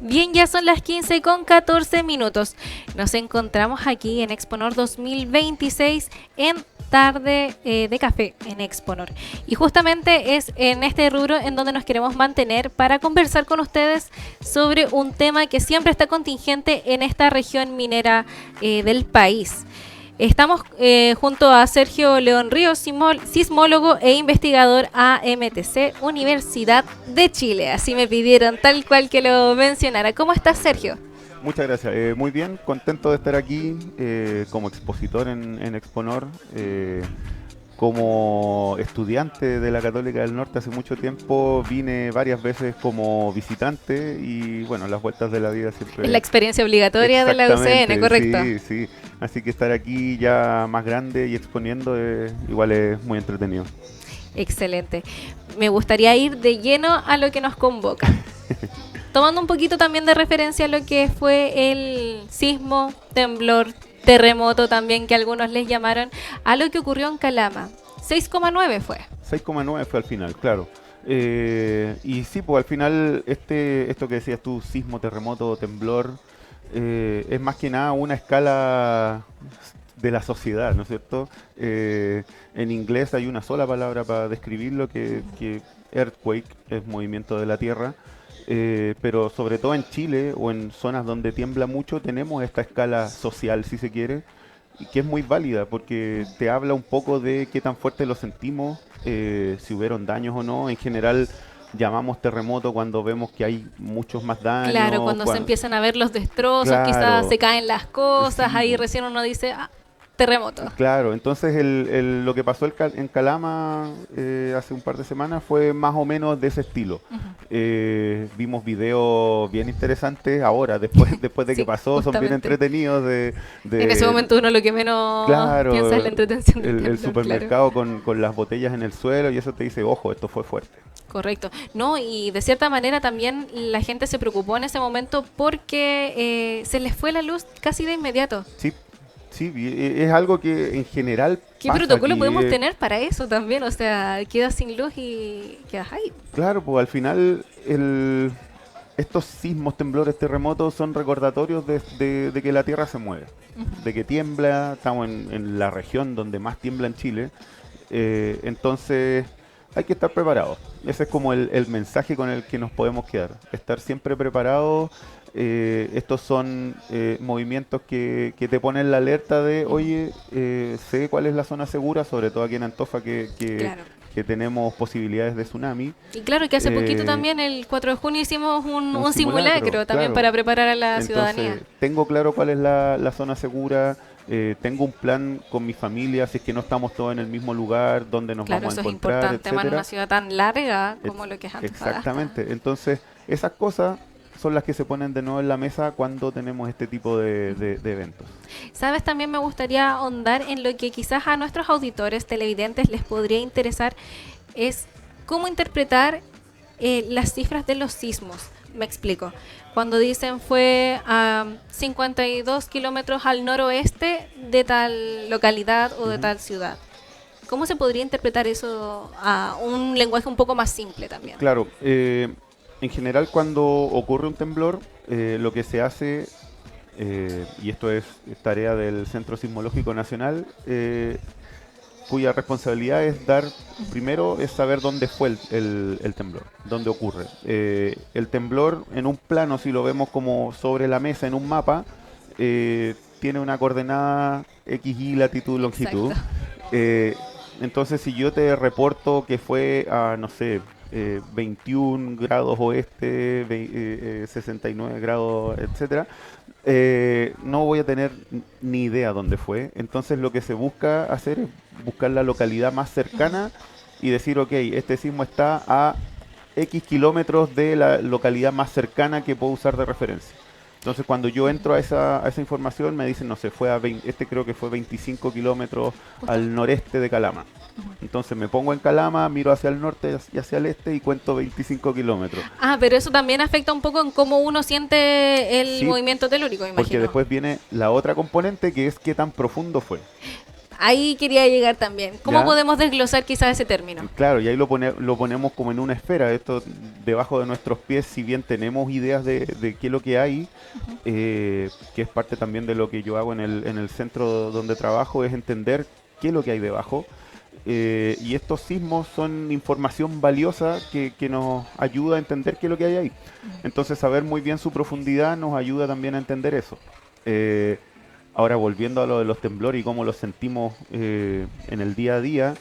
Bien, ya son las 15 con 14 minutos. Nos encontramos aquí en Exponor 2026 en tarde de café en Exponor. Y justamente es en este rubro en donde nos queremos mantener para conversar con ustedes sobre un tema que siempre está contingente en esta región minera del país. Estamos junto a Sergio León Ríos, sismólogo e investigador a MTC, Universidad de Chile. Así me pidieron, tal cual que lo mencionara. ¿Cómo estás, Sergio? Muchas gracias. Muy bien, contento de estar aquí como expositor en Exponor, como estudiante de la Católica del Norte hace mucho tiempo, vine varias veces como visitante y bueno, las vueltas de la vida Es la siempre... experiencia obligatoria de la UCN, Exactamente, ¿correcto? sí, sí. Así que estar aquí ya más grande y exponiendo igual es muy entretenido. Excelente. Me gustaría ir de lleno a lo que nos convoca. Tomando un poquito también de referencia a lo que fue el sismo, temblor, terremoto también que algunos les llamaron, a lo que ocurrió en Calama. 6,9 fue. 6,9 fue al final, claro. Y sí, pues al final esto que decías tú, sismo, terremoto, temblor, es más que nada una escala de la sociedad, ¿no es cierto? En inglés hay una sola palabra para describirlo, que earthquake, es movimiento de la tierra. Pero sobre todo en Chile o en zonas donde tiembla mucho tenemos esta escala social, si se quiere, y que es muy válida porque te habla un poco de qué tan fuerte lo sentimos, si hubieron daños o no. En general llamamos terremoto cuando vemos que hay muchos más Claro, daños. cuando se empiezan a ver los destrozos, quizás se Claro, caen las cosas, sí, ahí po. recién uno dice, ah, terremoto. Claro, entonces lo que pasó en Calama hace un par de semanas fue más o menos de ese estilo. Ujú. Vimos videos bien interesantes ahora, después de que Sí, pasó, son bien justamente. entretenidos En ese de momento uno lo que menos piensa es la claro, entretención del el temblor, claro. supermercado con las botellas en el suelo y eso te dice, ojo, esto fue fuerte. Correcto. No, y de cierta manera también la gente se preocupó en ese momento porque se les fue la luz casi de inmediato. Sí, sí, es algo que en general ¿Qué pasa protocolo aquí. podemos tener para eso también? O sea, quedas sin luz y quedas ahí. Claro, pues al final estos sismos, temblores, terremotos son recordatorios de que la Tierra se mueve, Ujú. de que tiembla, estamos en la región donde más tiembla en Chile, entonces hay que estar preparados. Ese es como el mensaje con el que nos podemos quedar, estar siempre preparados. Estos son movimientos que te ponen la alerta de, Ujú. oye, sé cuál es la zona segura, sobre todo aquí en Antofa Claro. que tenemos posibilidades de tsunami. Y claro que hace poquito Eh, también, el 4 de junio, hicimos un un simulacro, simulacro también claro. para preparar a la ciudadanía. Entonces, tengo claro cuál es la zona segura, tengo un plan con mi familia, si es que no estamos todos en el mismo lugar, dónde nos Claro, vamos a eso es encontrar, importante, más en una etcétera. ciudad tan larga como Ex- lo que es Antofagasta. Exactamente. Entonces, esas cosas son las que se ponen de nuevo en la mesa cuando tenemos este tipo de eventos. Sabes, también me gustaría ahondar en lo que quizás a nuestros auditores, televidentes, les podría interesar, es cómo interpretar las cifras de los sismos. Me explico. Cuando dicen fue a 52 kilómetros al noroeste de tal localidad o de Ujú. tal ciudad. ¿Cómo se podría interpretar eso a un lenguaje un poco más simple también? Claro, en general cuando ocurre un temblor, lo que se hace, y esto es tarea del Centro Sismológico Nacional, cuya responsabilidad es dar, primero es saber dónde fue el temblor, dónde ocurre. El temblor en un plano, si lo vemos como sobre la mesa en un mapa, tiene una coordenada X, Y, latitud, Exacto. longitud. Eh, entonces, si yo te reporto que fue a, no sé, 21 grados oeste, 69 grados, etcétera, no voy a tener ni idea dónde fue. Entonces, lo que se busca hacer es buscar la localidad más cercana y decir, ok, este sismo está a X kilómetros de la localidad más cercana que puedo usar de referencia. Entonces, cuando yo entro a esa información, me dicen, no sé, fue a 20, este creo que fue 25 kilómetros al Justamente. noreste de Calama. Entonces me pongo en Calama, miro hacia el norte y hacia el este y cuento 25 kilómetros. Ah, pero eso también afecta un poco en cómo uno siente el Sí, movimiento telúrico, me porque imagino. después viene la otra componente que es qué tan profundo fue. ahí quería llegar también. ¿Cómo ¿Ya? podemos desglosar quizás ese término? Claro, y ahí lo ponemos como en una esfera. Esto debajo de nuestros pies, si bien tenemos ideas de qué es lo que hay, que es parte también de lo que yo hago en el centro donde trabajo, es entender qué es lo que hay debajo. Y estos sismos son información valiosa que nos ayuda a entender qué es lo que hay ahí. Entonces, saber muy bien su profundidad nos ayuda también a entender eso. Eh, Ahora, volviendo a lo de los temblores y cómo los sentimos en el día a día,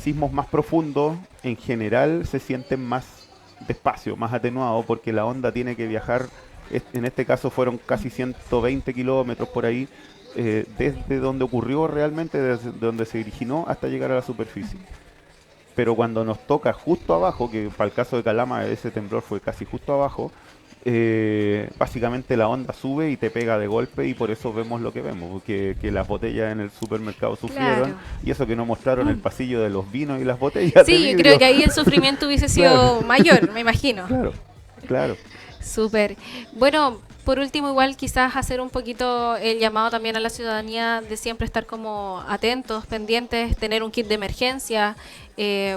sismos más profundos en general se sienten más despacio, más atenuados, porque la onda tiene que viajar, en este caso fueron casi 120 kilómetros por ahí, desde donde ocurrió realmente, desde donde se originó hasta llegar a la superficie. Pero cuando nos toca justo abajo, que para el caso de Calama ese temblor fue casi justo abajo, básicamente la onda sube y te pega de golpe y por eso vemos lo que vemos, que las botellas en el supermercado sufrieron Claro. y eso que no mostraron el pasillo de los vinos y las botellas de Sí, yo vidrio. creo que ahí el sufrimiento hubiese sido Claro, mayor, me imagino. claro, claro. Súper. Bueno, por último, igual quizás hacer un poquito el llamado también a la ciudadanía de siempre estar como atentos, pendientes, tener un kit de emergencia,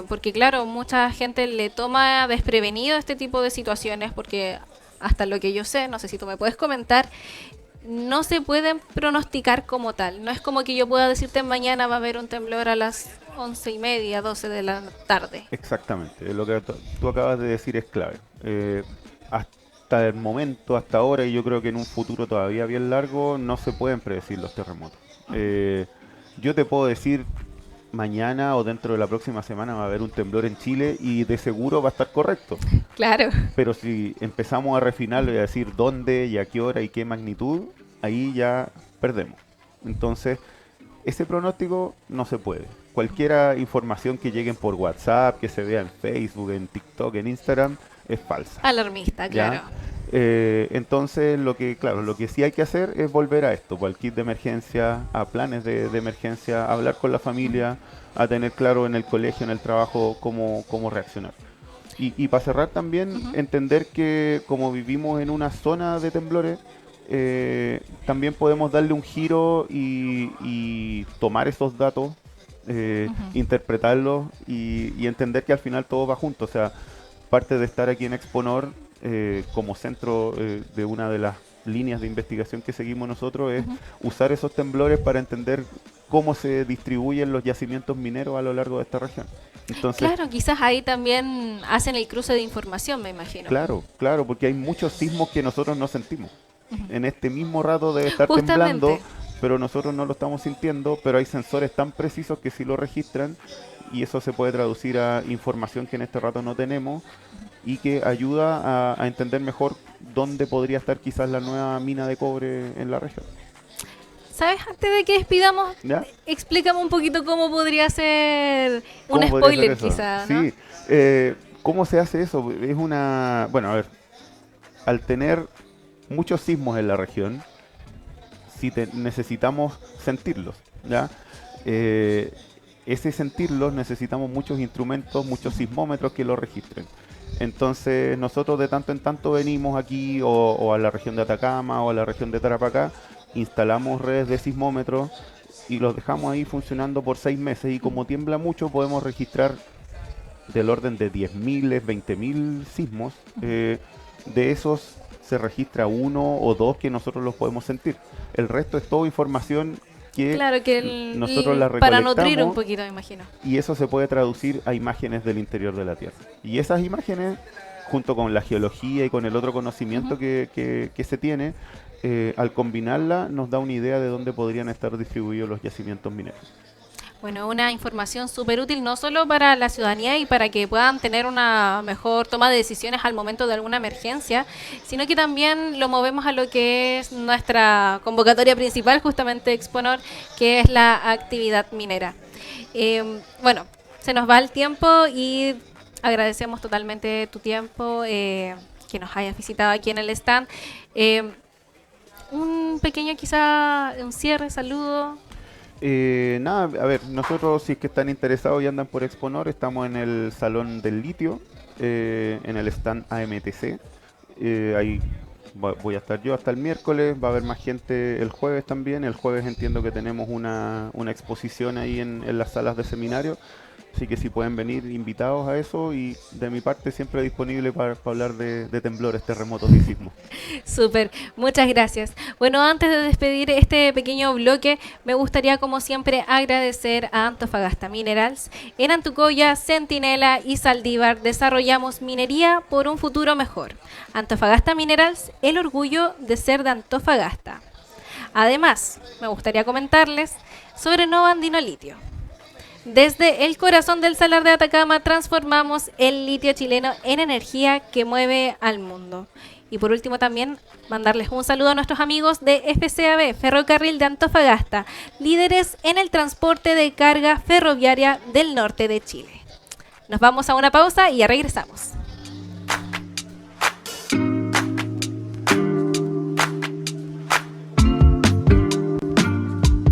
porque claro, mucha gente le toma desprevenido este tipo de situaciones, porque hasta lo que yo sé, no sé si tú me puedes comentar, no se pueden pronosticar como tal. No es como que yo pueda decirte mañana va a haber un temblor a las 11:30, 12 de la tarde. Exactamente, lo que tú acabas de decir es clave. Hasta el momento, hasta ahora, y yo creo que en un futuro todavía bien largo, no se pueden predecir los terremotos. Yo te puedo decir, mañana o dentro de la próxima semana va a haber un temblor en Chile y de seguro va a estar correcto. Claro. Pero si empezamos a refinarlo y a decir dónde y a qué hora y qué magnitud, ahí ya perdemos. Entonces, ese pronóstico no se puede. Cualquier información que lleguen por WhatsApp, que se vea en Facebook, en TikTok, en Instagram, es falsa. Alarmista, ¿Ya? claro. Entonces, claro, lo que sí hay que hacer es volver a esto, pues, al kit de emergencia, a planes de emergencia, a hablar con la familia, a tener claro en el colegio, en el trabajo, cómo reaccionar. Y para cerrar también, entender que como vivimos en una zona de temblores, también podemos darle un giro y tomar esos datos, interpretarlos y entender que al final todo va junto. O sea, parte de estar aquí en Exponor como centro de una de las líneas de investigación que seguimos nosotros es usar esos temblores para entender cómo se distribuyen los yacimientos mineros a lo largo de esta región. Entonces, Claro, quizás ahí también hacen el cruce de información, me imagino. claro, claro, porque hay muchos sismos que nosotros no sentimos. En este mismo rato debe estar Justamente. temblando, pero nosotros no lo estamos sintiendo, pero hay sensores tan precisos que sí lo registran y eso se puede traducir a información que en este rato no tenemos y que ayuda a entender mejor dónde podría estar quizás la nueva mina de cobre en la región. ¿Sabes? Antes de que despidamos, ¿Ya? explícame un poquito cómo podría ser un ¿Cómo podría spoiler, ser eso? quizá, ¿no? Sí, ¿cómo se hace eso? Es una... Bueno, a ver, al tener muchos sismos en la región, necesitamos sentirlos, ¿ya? Ese sentirlos necesitamos muchos instrumentos, muchos sismómetros que lo registren. Entonces nosotros de tanto en tanto venimos aquí o a la región de Atacama o a la región de Tarapacá, instalamos redes de sismómetros y los dejamos ahí funcionando por 6 meses y como tiembla mucho podemos registrar del orden de 10.000, 20.000 sismos. De esos se registra uno o dos que nosotros los podemos sentir. El resto es toda información que Claro que nosotros la para nutrir un recolectamos poquito, me imagino. y eso se puede traducir a imágenes del interior de la Tierra. Y esas imágenes, junto con la geología y con el otro conocimiento que se tiene, al combinarla nos da una idea de dónde podrían estar distribuidos los yacimientos mineros. Bueno, una información súper útil no solo para la ciudadanía y para que puedan tener una mejor toma de decisiones al momento de alguna emergencia, sino que también lo movemos a lo que es nuestra convocatoria principal, justamente Exponor, que es la actividad minera. Bueno, se nos va el tiempo y agradecemos totalmente tu tiempo, que nos hayas visitado aquí en el stand. Un pequeño quizá, un cierre, saludo. Nada, a ver, nosotros si es que están interesados y andan por Exponor, estamos en el Salón del Litio, en el stand AMTC. Ahí voy a estar yo hasta el miércoles, va a haber más gente el jueves también. El jueves entiendo que tenemos una exposición ahí en las salas de seminario. Así que si pueden venir invitados a eso y de mi parte siempre disponible para hablar de temblores, terremotos y sismos. Súper, muchas gracias. Bueno, antes de despedir este pequeño bloque, me gustaría como siempre agradecer a Antofagasta Minerals. En Antucoya, Centinela y Saldívar desarrollamos minería por un futuro mejor. Antofagasta Minerals, el orgullo de ser de Antofagasta. Además, me gustaría comentarles sobre Nova Andino Litio. Desde el corazón del Salar de Atacama transformamos el litio chileno en energía que mueve al mundo. Y por último también mandarles un saludo a nuestros amigos de FCAB, Ferrocarril de Antofagasta, líderes en el transporte de carga ferroviaria del norte de Chile. Nos vamos a una pausa y ya regresamos.